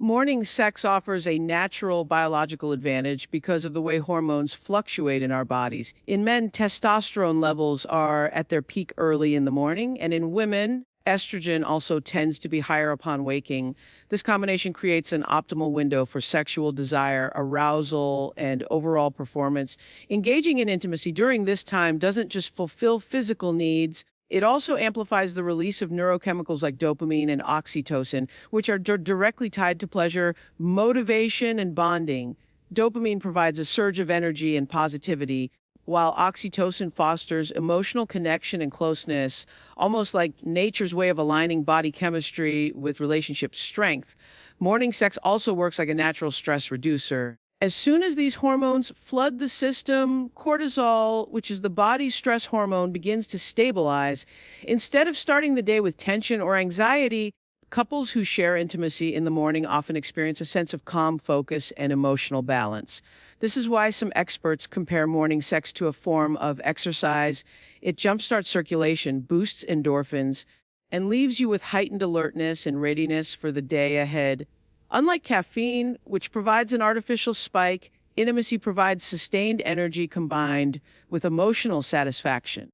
Morning sex offers a natural biological advantage because of the way hormones fluctuate in our bodies. In men, testosterone levels are at their peak early in the morning, and in women, estrogen also tends to be higher upon waking. This combination creates an optimal window for sexual desire, arousal, and overall performance. Engaging in intimacy during this time doesn't just fulfill physical needs, it also amplifies the release of neurochemicals like dopamine and oxytocin, which are directly tied to pleasure, motivation, and bonding. Dopamine provides a surge of energy and positivity, while oxytocin fosters emotional connection and closeness, almost like nature's way of aligning body chemistry with relationship strength. Morning sex also works like a natural stress reducer. As soon as these hormones flood the system, cortisol, which is the body's stress hormone, begins to stabilize. Instead of starting the day with tension or anxiety, couples who share intimacy in the morning often experience a sense of calm focus and emotional balance. This is why some experts compare morning sex to a form of exercise. It jumpstarts circulation, boosts endorphins, and leaves you with heightened alertness and readiness for the day ahead. Unlike caffeine, which provides an artificial spike, intimacy provides sustained energy combined with emotional satisfaction.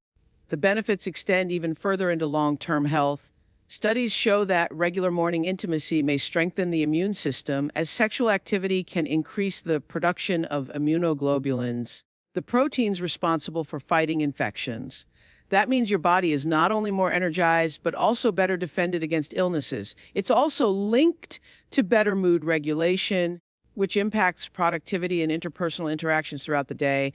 The benefits extend even further into long-term health. Studies show that regular morning intimacy may strengthen the immune system as sexual activity can increase the production of immunoglobulins, the proteins responsible for fighting infections. That means your body is not only more energized, but also better defended against illnesses. It's also linked to better mood regulation, which impacts productivity and interpersonal interactions throughout the day.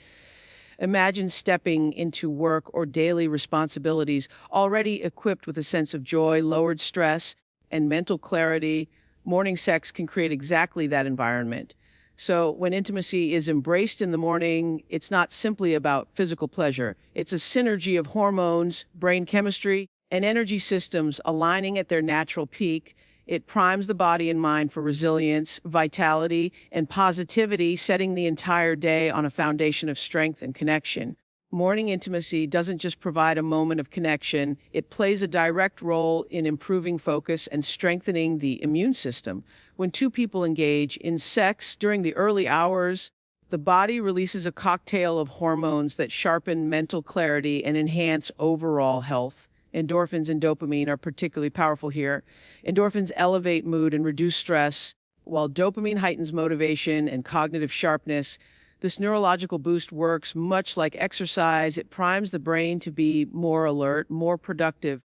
Imagine stepping into work or daily responsibilities already equipped with a sense of joy, lowered stress, and mental clarity. Morning sex can create exactly that environment. So when intimacy is embraced in the morning, it's not simply about physical pleasure. It's a synergy of hormones, brain chemistry, and energy systems aligning at their natural peak. It primes the body and mind for resilience, vitality, and positivity, setting the entire day on a foundation of strength and connection. Morning intimacy doesn't just provide a moment of connection, it plays a direct role in improving focus and strengthening the immune system. When two people engage in sex during the early hours, the body releases a cocktail of hormones that sharpen mental clarity and enhance overall health. Endorphins and dopamine are particularly powerful here. Endorphins elevate mood and reduce stress, while dopamine heightens motivation and cognitive sharpness. This neurological boost works much like exercise. It primes the brain to be more alert, more productive,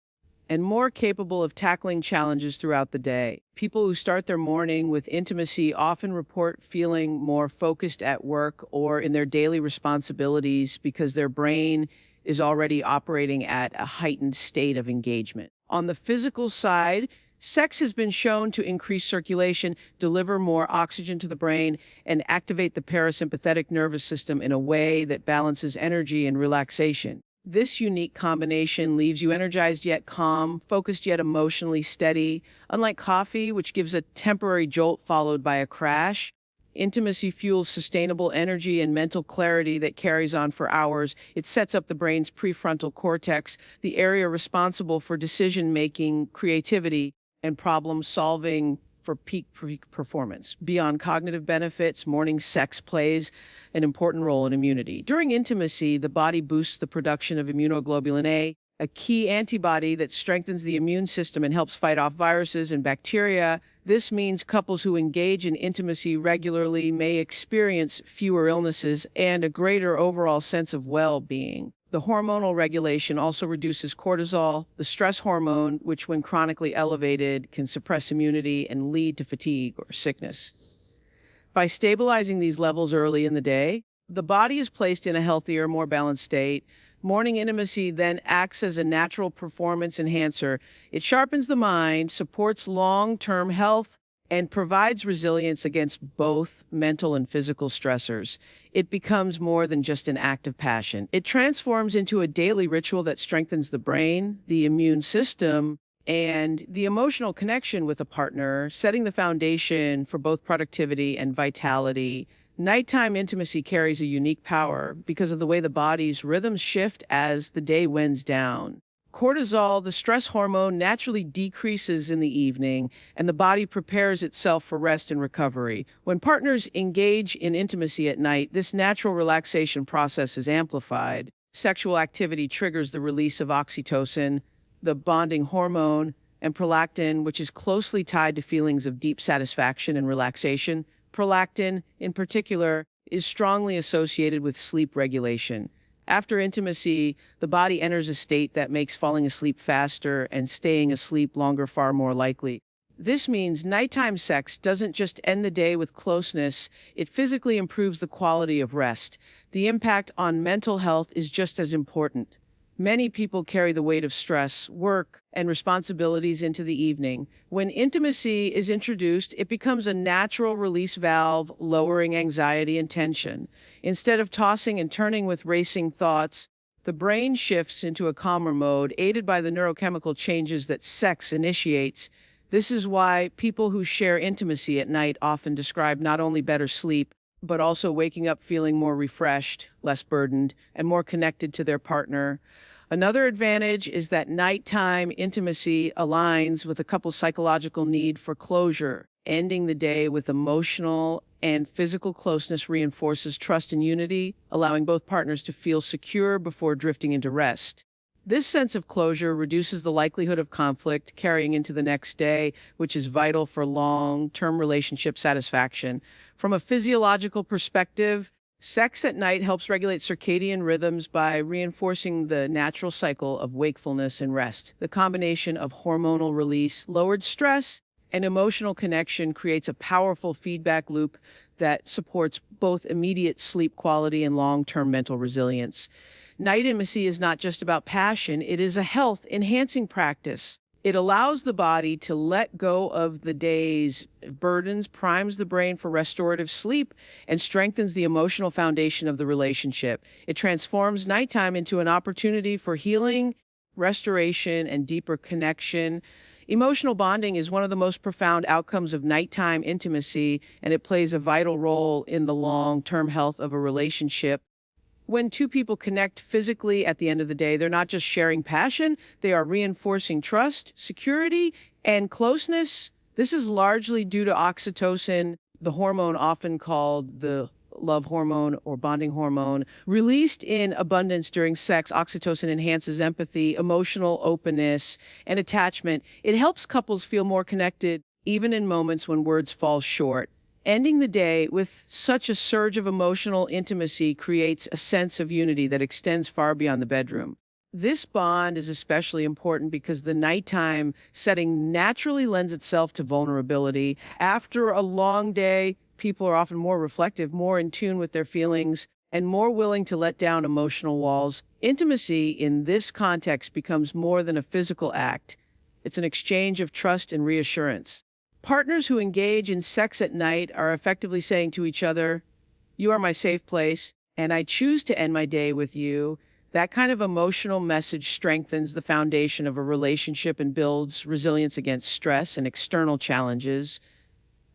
and more capable of tackling challenges throughout the day. People who start their morning with intimacy often report feeling more focused at work or in their daily responsibilities because their brain is already operating at a heightened state of engagement. On the physical side, sex has been shown to increase circulation, deliver more oxygen to the brain, and activate the parasympathetic nervous system in a way that balances energy and relaxation. This unique combination leaves you energized yet calm, focused yet emotionally steady. Unlike coffee, which gives a temporary jolt followed by a crash, intimacy fuels sustainable energy and mental clarity that carries on for hours. It sets up the brain's prefrontal cortex, the area responsible for decision-making, creativity, and problem-solving for peak performance. Beyond cognitive benefits, morning sex plays an important role in immunity. During intimacy, the body boosts the production of immunoglobulin A, key antibody that strengthens the immune system and helps fight off viruses and bacteria. This means couples who engage in intimacy regularly may experience fewer illnesses and a greater overall sense of well-being. The hormonal regulation also reduces cortisol, the stress hormone, which when chronically elevated can suppress immunity and lead to fatigue or sickness. By stabilizing these levels early in the day, the body is placed in a healthier, more balanced state. Morning intimacy then acts as a natural performance enhancer. It sharpens the mind, supports long-term health, and provides resilience against both mental and physical stressors. It becomes more than just an act of passion. It transforms into a daily ritual that strengthens the brain, the immune system, and the emotional connection with a partner, setting the foundation for both productivity and vitality. Nighttime intimacy carries a unique power because of the way the body's rhythms shift as the day winds down. Cortisol, the stress hormone, naturally decreases in the evening, and the body prepares itself for rest and recovery. When partners engage in intimacy at night, this natural relaxation process is amplified. Sexual activity triggers the release of oxytocin, the bonding hormone, and prolactin, which is closely tied to feelings of deep satisfaction and relaxation. Prolactin, in particular, is strongly associated with sleep regulation. After intimacy, the body enters a state that makes falling asleep faster and staying asleep longer far more likely. This means nighttime sex doesn't just end the day with closeness, it physically improves the quality of rest. The impact on mental health is just as important. Many people carry the weight of stress, work, and responsibilities into the evening. When intimacy is introduced, it becomes a natural release valve, lowering anxiety and tension. Instead of tossing and turning with racing thoughts, the brain shifts into a calmer mode, aided by the neurochemical changes that sex initiates. This is why people who share intimacy at night often describe not only better sleep, but also waking up feeling more refreshed, less burdened, and more connected to their partner. Another advantage is that nighttime intimacy aligns with a couple's psychological need for closure. Ending the day with emotional and physical closeness reinforces trust and unity, allowing both partners to feel secure before drifting into rest. This sense of closure reduces the likelihood of conflict carrying into the next day, which is vital for long-term relationship satisfaction. From a physiological perspective, sex at night helps regulate circadian rhythms by reinforcing the natural cycle of wakefulness and rest. The combination of hormonal release, lowered stress, and emotional connection creates a powerful feedback loop that supports both immediate sleep quality and long-term mental resilience. Night intimacy is not just about passion, it is a health-enhancing practice. It allows the body to let go of the day's burdens, primes the brain for restorative sleep, and strengthens the emotional foundation of the relationship. It transforms nighttime into an opportunity for healing, restoration, and deeper connection. Emotional bonding is one of the most profound outcomes of nighttime intimacy, and it plays a vital role in the long-term health of a relationship. When two people connect physically at the end of the day, they're not just sharing passion, they are reinforcing trust, security, and closeness. This is largely due to oxytocin, the hormone often called the love hormone or bonding hormone. Released in abundance during sex, oxytocin enhances empathy, emotional openness, and attachment. It helps couples feel more connected, even in moments when words fall short. Ending the day with such a surge of emotional intimacy creates a sense of unity that extends far beyond the bedroom. This bond is especially important because the nighttime setting naturally lends itself to vulnerability. After a long day, people are often more reflective, more in tune with their feelings, and more willing to let down emotional walls. Intimacy in this context becomes more than a physical act. It's an exchange of trust and reassurance. Partners who engage in sex at night are effectively saying to each other, "You are my safe place, and I choose to end my day with you." That kind of emotional message strengthens the foundation of a relationship and builds resilience against stress and external challenges.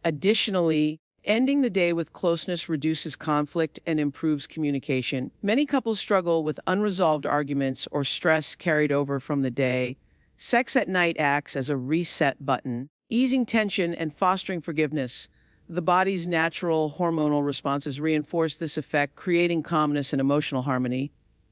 Additionally, ending the day with closeness reduces conflict and improves communication. Many couples struggle with unresolved arguments or stress carried over from the day. Sex at night acts as a reset button, easing tension and fostering forgiveness. The body's natural hormonal responses reinforce this effect, creating calmness and emotional harmony.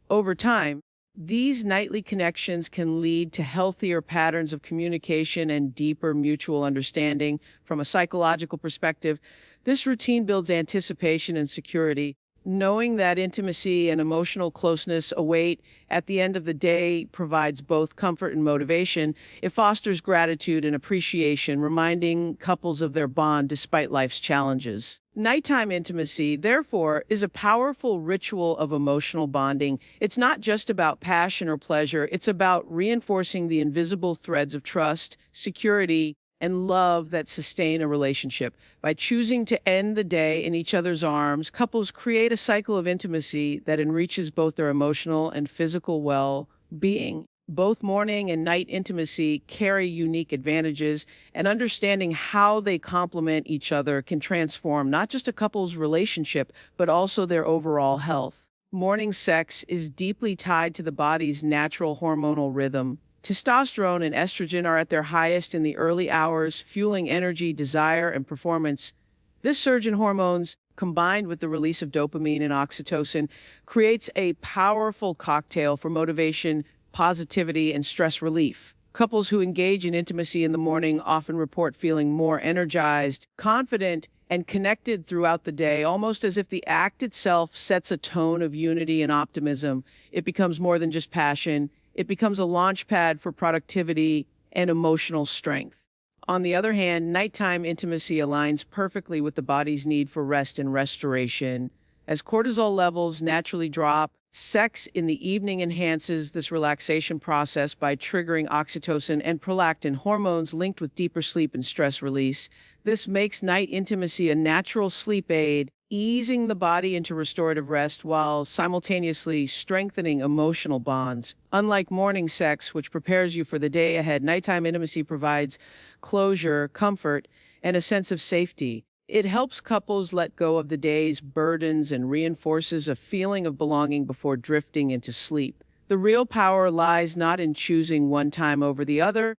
Over time, these nightly connections can lead to healthier patterns of communication and deeper mutual understanding. From a psychological perspective, this routine builds anticipation and security. Knowing that intimacy and emotional closeness await at the end of the day provides both comfort and motivation. It fosters gratitude and appreciation, reminding couples of their bond despite life's challenges. Nighttime intimacy, therefore, is a powerful ritual of emotional bonding. It's not just about passion or pleasure, it's about reinforcing the invisible threads of trust, security, and love that sustain a relationship. By choosing to end the day in each other's arms, couples create a cycle of intimacy that enriches both their emotional and physical well-being. Both morning and night intimacy carry unique advantages, and understanding how they complement each other can transform not just a couple's relationship, but also their overall health. Morning sex is deeply tied to the body's natural hormonal rhythm. Testosterone and estrogen are at their highest in the early hours, fueling energy, desire, and performance. This surge in hormones, combined with the release of dopamine and oxytocin, creates a powerful cocktail for motivation, positivity, and stress relief. Couples who engage in intimacy in the morning often report feeling more energized, confident, and connected throughout the day, almost as if the act itself sets a tone of unity and optimism. It becomes more than just passion, it becomes a launch pad for productivity and emotional strength. On the other hand, nighttime intimacy aligns perfectly with the body's need for rest and restoration. As cortisol levels naturally drop, sex in the evening enhances this relaxation process by triggering oxytocin and prolactin hormones linked with deeper sleep and stress release. This makes night intimacy a natural sleep aid, easing the body into restorative rest while simultaneously strengthening emotional bonds. Unlike morning sex, which prepares you for the day ahead, nighttime intimacy provides closure, comfort, and a sense of safety. It helps couples let go of the day's burdens and reinforces a feeling of belonging before drifting into sleep. The real power lies not in choosing one time over the other,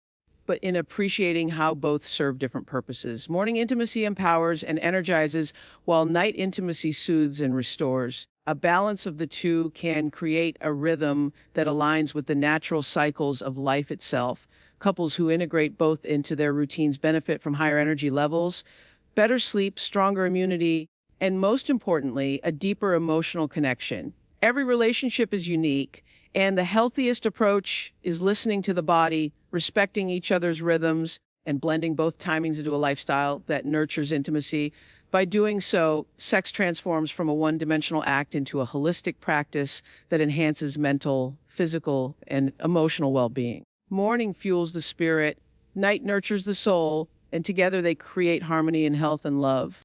but in appreciating how both serve different purposes. Morning intimacy empowers and energizes, while night intimacy soothes and restores. A balance of the two can create a rhythm that aligns with the natural cycles of life itself. Couples who integrate both into their routines benefit from higher energy levels, better sleep, stronger immunity, and most importantly, a deeper emotional connection. Every relationship is unique, and the healthiest approach is listening to the body, respecting each other's rhythms, and blending both timings into a lifestyle that nurtures intimacy. By doing so, sex transforms from a one-dimensional act into a holistic practice that enhances mental, physical, and emotional well-being. Morning fuels the spirit, night nurtures the soul, and together they create harmony and health and love.